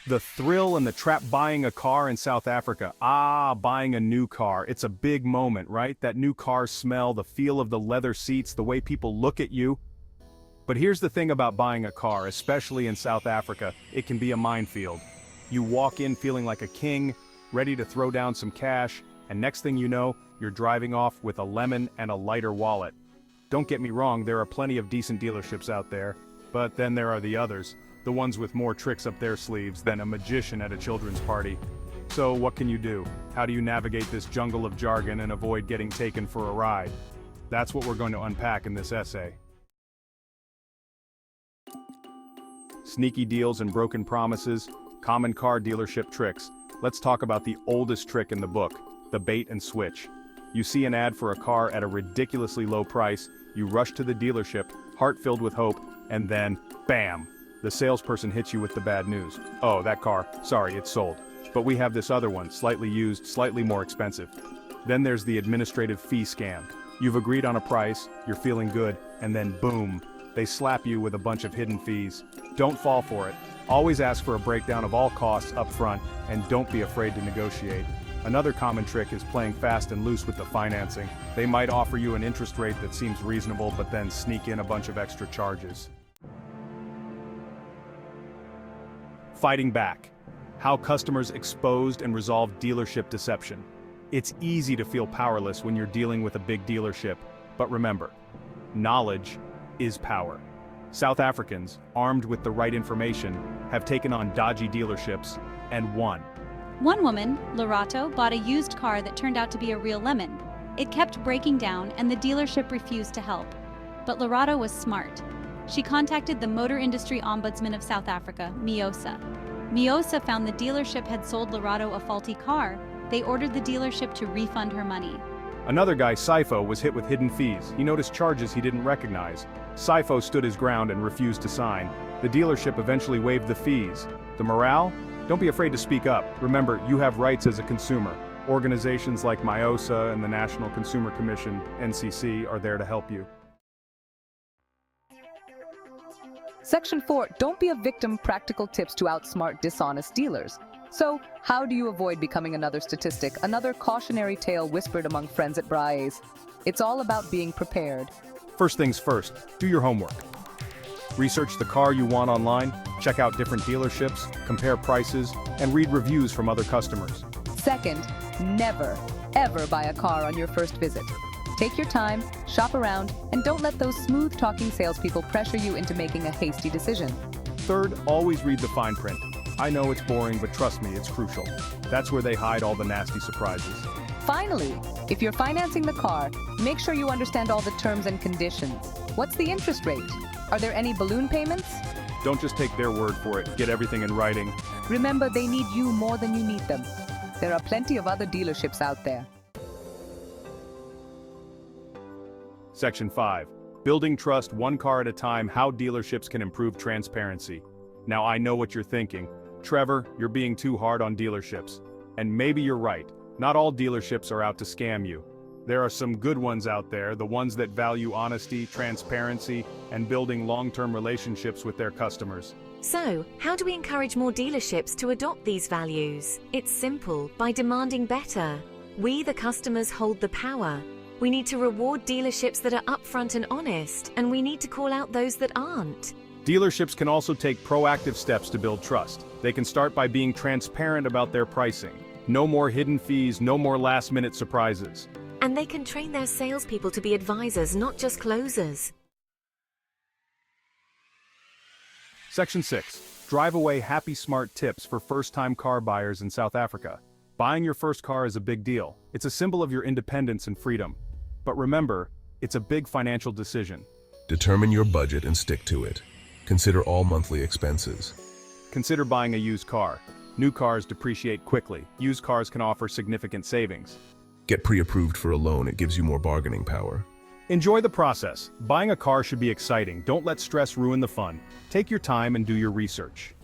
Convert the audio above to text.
The thrill and the trap buying a car in South Africa. Buying a new car. It's a big moment, right? That new car smell, the feel of the leather seats, the way people look at you. But here's the thing about buying a car, especially in South Africa, it can be a minefield. You walk in feeling like a king, ready to throw down some cash, and next thing you know, you're driving off with a lemon and a lighter wallet. Don't get me wrong, there are plenty of decent dealerships out there, but then there are the others. The ones with more tricks up their sleeves than a magician at a children's party. So what can you do? How do you navigate this jungle of jargon and avoid getting taken for a ride? That's what we're going to unpack in this essay. Sneaky deals and broken promises, common car dealership tricks. Let's talk about the oldest trick in the book, the bait and switch. You see an ad for a car at a ridiculously low price, you rush to the dealership, heart filled with hope, and then, bam! The salesperson hits you with the bad news. Oh, that car, sorry, it's sold. But we have this other one, slightly used, slightly more expensive. Then there's the administrative fee scam. You've agreed on a price, you're feeling good, and then boom, they slap you with a bunch of hidden fees. Don't fall for it. Always ask for a breakdown of all costs up front, and don't be afraid to negotiate. Another common trick is playing fast and loose with the financing. They might offer you an interest rate that seems reasonable, but then sneak in a bunch of extra charges. Fighting back. How customers exposed and resolved dealership deception. It's easy to feel powerless when you're dealing with a big dealership, but remember, knowledge is power. South Africans, armed with the right information, have taken on dodgy dealerships and won. One woman, Lerato, bought a used car that turned out to be a real lemon. It kept breaking down and the dealership refused to help. But Lerato was smart. She contacted the Motor Industry Ombudsman of South Africa, Miosa. Miosa found the dealership had sold Lerato a faulty car. They ordered the dealership to refund her money. Another guy, Sifo, was hit with hidden fees. He noticed charges he didn't recognize. Sifo stood his ground and refused to sign. The dealership eventually waived the fees. The morale? Don't be afraid to speak up. Remember, you have rights as a consumer. Organizations like Miosa and the National Consumer Commission, NCC, are there to help you. Section 4, don't be a victim, practical tips to outsmart dishonest dealers. So, how do you avoid becoming another statistic, another cautionary tale whispered among friends at Braai's? It's all about being prepared. First things first, do your homework. Research the car you want online, check out different dealerships, compare prices, and read reviews from other customers. Second, never, ever buy a car on your first visit. Take your time, shop around, and don't let those smooth-talking salespeople pressure you into making a hasty decision. Third, always read the fine print. I know it's boring, but trust me, it's crucial. That's where they hide all the nasty surprises. Finally, if you're financing the car, make sure you understand all the terms and conditions. What's the interest rate? Are there any balloon payments? Don't just take their word for it, get everything in writing. Remember, they need you more than you need them. There are plenty of other dealerships out there. Section 5. Building trust one car at a time, how dealerships can improve transparency. Now I know what you're thinking. Trevor, you're being too hard on dealerships. And maybe you're right. Not all dealerships are out to scam you. There are some good ones out there, the ones that value honesty, transparency, and building long-term relationships with their customers. So, how do we encourage more dealerships to adopt these values? It's simple, by demanding better. We, the customers, hold the power. We need to reward dealerships that are upfront and honest, and we need to call out those that aren't. Dealerships can also take proactive steps to build trust. They can start by being transparent about their pricing. No more hidden fees, no more last-minute surprises. And they can train their salespeople to be advisors, not just closers. Section 6. Drive away happy smart tips for first-time car buyers in South Africa. Buying your first car is a big deal. It's a symbol of your independence and freedom. But remember, it's a big financial decision. Determine your budget and stick to it. Consider all monthly expenses. Consider buying a used car. New cars depreciate quickly. Used cars can offer significant savings. Get pre-approved for a loan, it gives you more bargaining power. Enjoy the process. Buying a car should be exciting. Don't let stress ruin the fun. Take your time and do your research.